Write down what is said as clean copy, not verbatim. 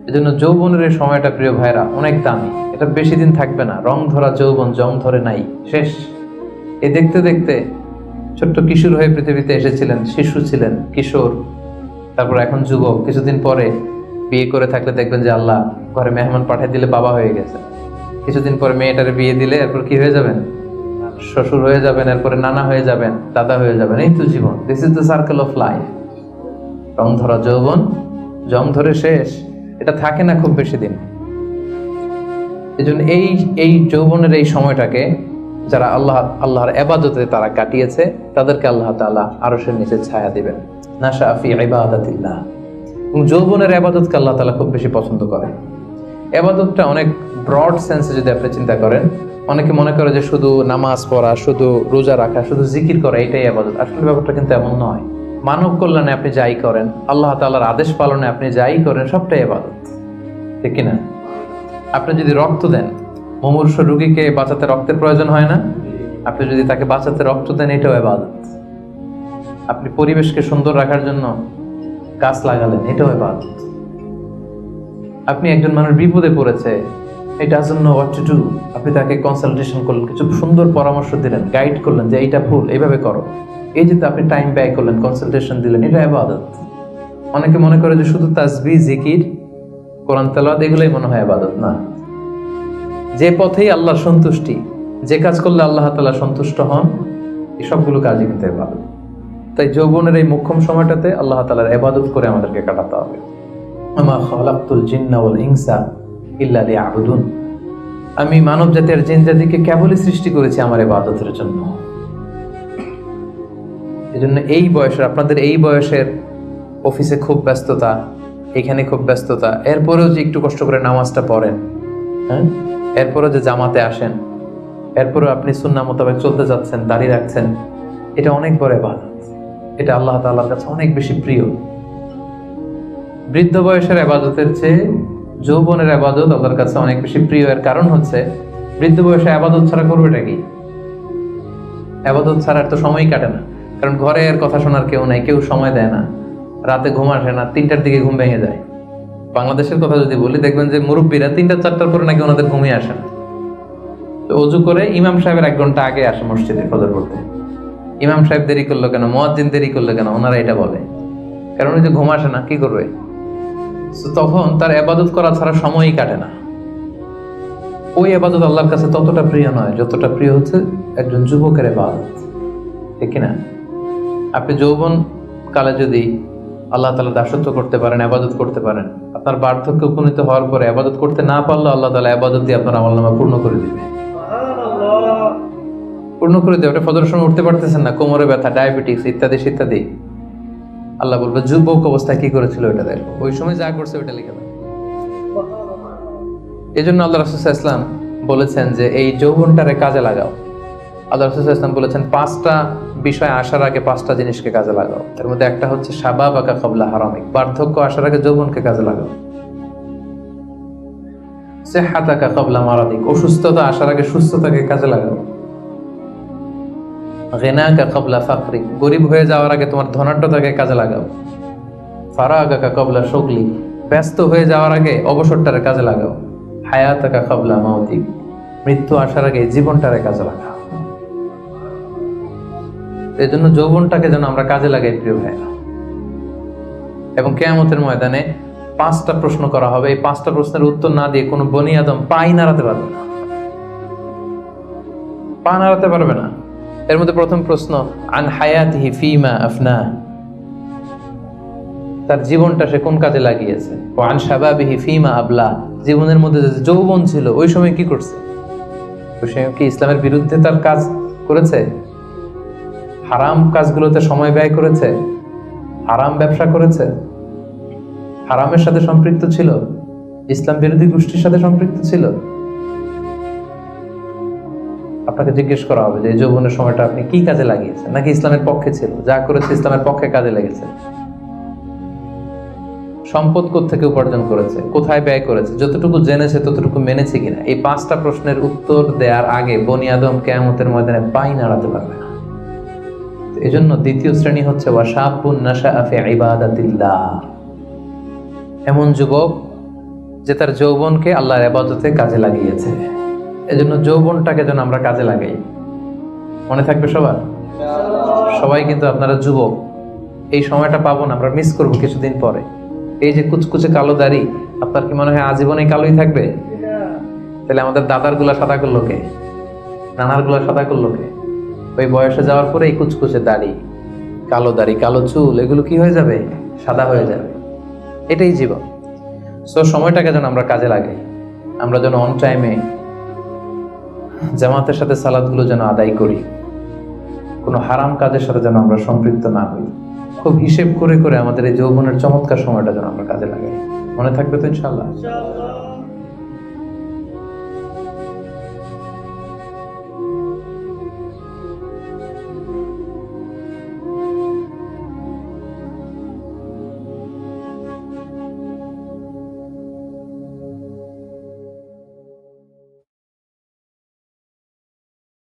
এজন্য যৌবনের এই সময়টা প্রিয় ভাইরা অনেক দামি। এটা বেশি দিন থাকবে না। রং ধরা যৌবন জং ধরে নাই, শেষ। এ দেখতে দেখতে ছোট্ট কিশোর হয়ে পৃথিবীতে এসেছিলেন, শিশু ছিলেন, কিশোর, তারপর এখন যুবক। কিছুদিন পরে বিয়ে করে থাকলে দেখবেন যে আল্লাহ ঘরে মেহমান পাঠিয়ে দিলে বাবা হয়ে গেছে। কিছুদিন পরে মেয়েটারে বিয়ে দিলে এরপর কি হয়ে যাবেন? শ্বশুর হয়ে যাবেন, এরপরে নানা হয়ে যাবেন, দাদা হয়ে যাবেন। এই তো জীবন। This is the circle of life. রং ধরা যৌবন জং ধরে শেষ। এটা থাকে না খুব বেশি দিন। এই জন্য এই যৌবনের এই সময়টাকে যারা আল্লাহর ইবাদতে তারা কাটিয়েছে, তাদেরকে আল্লাহ তাআলা আরশের নিচে ছায়া দিবেন। নাশা ফি ইবাদাতিল্লাহ। এবং যৌবনের ইবাদতকে আল্লাহ তাআলা খুব বেশি পছন্দ করে। ইবাদতটা অনেক ব্রড সেন্সে যদি আপনি চিন্তা করেন, অনেকে মনে করে যে শুধু নামাজ পড়া, শুধু রোজা রাখা, শুধু জিকির করা এটাই ইবাদত। আসলে ব্যাপারটা কিন্তু এমন নয়। মানব কল্যাণে আপনি যাই করেন, আল্লাহ তাআলার আদেশ পালনে আপনি যাই করেন, সবটাই ইবাদত, ঠিক কিনা? আপনি যদি রক্ত দেন, মুমূর্ষু রোগীকে বাঁচাতে রক্তের প্রয়োজন হয় না? আপনি যদি তাকে বাঁচাতে রক্ত দেন, এটাও ইবাদত। আপনি পরিবেশকে সুন্দর রাখার জন্য গাছ লাগালেন, এটাও ইবাদত। আপনি একজন মানুষ বিপদে পড়েছে, he doesn't know what to do, আপনি তাকে কনসালটেশন করলেন, কিছু সুন্দর পরামর্শ দিলেন, গাইড করলেন যে এইটা ভুল, এইভাবে করো। এই যে আপনি টাইম ব্যয় করলেন, কনসালটেশন দিলেন, এটা ইবাদত। অনেকে মনে করে যে শুধু তাসবিহ, জিকির, কোরআন তেলাওয়াত এগুলোই মনে হয় ইবাদত। না, যে পথেই আল্লাহর সন্তুষ্টি, যে কাজ করলে আল্লাহ তাআলা সন্তুষ্ট হন, এই সবগুলো কাজই কিন্তু ইবাদত। তাই যৌবনের এই মোক্ষম সময়টাতে আল্লাহ তাআলার ইবাদত করে আমাদেরকে কাটাতে হবে। আমা খালাকতুল জিন্না ওয়াল ইনসা ইল্লা লিয়াবুদুন। আমি মানব জাতি আর জিন জাতিকে কেবলই সৃষ্টি করেছি আমার ইবাদতের জন্য। এজন্য এই বয়সের, আপনাদের এই বয়সের অফিসে খুব ব্যস্ততা, এখানে খুব ব্যস্ততা, এরপরেও যে একটু কষ্ট করে নামাজটা পড়েন, হ্যাঁ, এরপরেও যে জামাতে আসেন, এরপরেও আপনি সুন্নাহ মোতাবেক চলতে যাচ্ছেন, দাড়ি রাখছেন, এটা অনেক বড় ইবাদত। এটা আল্লাহ তাআলার কাছে অনেক বেশি প্রিয়। বৃদ্ধ বয়সের ইবাদতের চেয়ে যৌবনের ইবাদত আল্লাহর কাছে অনেক বেশি প্রিয়। এর কারণ হচ্ছে, বৃদ্ধ বয়সে ইবাদত ছাড়া করবেটা কি? ইবাদত ছাড়া তো সময়ই কাটে না। কারণ ঘরে এর কথা শোনার কেউ নাই, কেউ সময় দেয় না, রাতে ঘুম আসে না, 3টার দিকে ঘুম ভেঙে যায়। বাংলাদেশের কথা যদি বলি, দেখবেন যে মুরব্বীরা 3টা-4টার পরে নাকি ওনাদের ঘুমিয়ে আসে না। তো অজু করে ইমাম সাহেবের 1 ঘন্টা আগে আসে মসজিদে ফজর পড়তে। ইমাম সাহেব দেরি করলো কেন, মুয়াজ্জিন দেরি করলো কেন, ওনারা এটা বলে। কারণ ওই যে ঘুম আসে না, কি করবে? তখন তার ইবাদত করা ছাড়া সময়ই কাটে না। ওই ইবাদত আল্লাহর কাছে ততটা প্রিয় নয় যতটা প্রিয় হচ্ছে একজন যুবকের ইবাদত, ঠিক কিনা? আপনি যৌবন কালে যদি আল্লাহ তাআলা দাসত্ব করতে পারেন, ইবাদত করতে পারেন, আপনার বার্ধক্যে উপনীত হওয়ার পরে ইবাদত করতে না পারলে আল্লাহ তাআলা ইবাদত দিয়ে আপনার আমলনামা পূর্ণ করে দিবে। পূর্ণ করে দেবে। আপনি ফজরের সময় উঠতে পারতেছেন না, কোমরে ব্যথা, ডায়াবেটিস ইত্যাদি ইত্যাদি, আল্লাহ বলবে যুবক অবস্থায় কি করেছিল ওইটা দেখো, ওই সময় যা করছে ওইটা লিখে দাও। এই জন্য আল্লাহ রাসূল সাল্লাল্লাহু আলাইহি ওয়াসাল্লাম বলেছেন যে এই যৌবনটারে কাজে লাগাও। আল্লাহ রাসূল সাল্লাল্লাহু আলাইহি ওয়াসাল্লাম বলেছেন 5টা বিষয় আসার আগে 5টা জিনিসকে কাজে লাগাও। এর মধ্যে একটা হচ্ছে শাবাবাকা ক্বাবলা হারামিক, বার্ধক্য আসার আগে যৌবনকে কাজে লাগাও। সিহহাতাকা ক্বাবলা মারাদিক, অসুস্থতা আসার আগে সুস্থতাকে কাজে লাগাও। গিনাকা ক্বাবলা ফাকরিক, গরীব হয়ে যাওয়ার আগে তোমার ধনাঢ্যতাকে কাজে লাগাও। ফারাগাকা ক্বাবলা শুগলিক, ব্যস্ত হয়ে যাওয়ার আগে অবসরটারে কাজে লাগাও। হায়াতাকা ক্বাবলা মাউতিক, মৃত্যু আসার আগে জীবনটারে কাজে লাগাও। এই জন্য যৌবনটাকে যেন আমরা কাজে লাগাই প্রিয় ভাইরা। এবং কিয়ামতের ময়দানে 5টা প্রশ্ন করা হবে। এই 5টা প্রশ্নের উত্তর না দিয়ে কোনো বনি আদম পাই নাড়াতে পারবে না, পা নাড়াতে পারবে না। এর মধ্যে প্রথম প্রশ্ন, আন হায়াতিহি ফিমা আফনা, তার জীবনটা সে কোন কাজে লাগিয়েছে। ও আন শাবাবিহি ফিমা আবলা, জীবনের মধ্যে যে যৌবন ছিল ওই সময় কি করছে? ওই সময় কি ইসলামের বিরুদ্ধে তার কাজ করেছে? হারাম কাজগুলোতে সময় ব্যয় করেছে? হারাম ব্যবসা করেছে? হারামের সাথে সম্পৃক্ত ছিল? ইসলাম বিরোধী গোষ্ঠীর সাথে সম্পৃক্ত ছিল? আপনাকে জিজ্ঞেস করা হবে যে এই যৌবনের সময়টা আপনি কি কাজে লাগিয়েছেন, নাকি ইসলামের পক্ষে ছিল, যা করেছে ইসলামের পক্ষে কাজে লেগেছে? সম্পদ কোত্থেকে উপার্জন করেছে, কোথায় ব্যয় করেছে, যতটুকু জেনেছে ততটুকু মেনেছে কিনা? এই 5টা প্রশ্নের উত্তর দেওয়ার আগে বনি আদম কিয়ামতের ময়দানে পাই নাড়াতে পারবে না। এজন্য দ্বিতীয় শ্রেণী হচ্ছে ওয়াশাবুন নাশাআ ফি ইবাদাতিল্লাহ, এমন যুবক যে তার যৌবনকে আল্লাহর ইবাদতে কাজে লাগিয়েছে। এজন্য যৌবনটাকে যেন আমরা কাজে লাগাই। মনে থাকবে সবার? সবাই কিন্তু আপনারা যুবক, এই সময়টা পাবো না, আমরা মিস করবো কিছুদিন পরে। এই যে কুচকুচে কালো দাড়ি, আপনার কি মনে হয় আজীবনে কালোই থাকবে? তাহলে আমাদের দাদার গুলা সাদা করলো কে? নানার গুলা সাদা করলো কে? ওই বয়সে যাওয়ার পরে এই কুচকুচে দাড়ি, কালো চুল, এগুলো কি হয়ে যাবে? সাদা হয়ে যাবে। এটাই জীবন। সো সময়টাকে যেন আমরা কাজে লাগাই। আমরা যেন অন টাইমে জামাতের সাথে সালাদগুলো যেন আদায় করি। কোনো হারাম কাজের সাথে যেন আমরা সম্পৃক্ত না হই। খুব হিসেব করে করে আমাদের এই যৌবনের চমৎকার সময়টা যেন আমরা কাজে লাগাই। মনে থাকবে তো ইনশাআল্লাহ?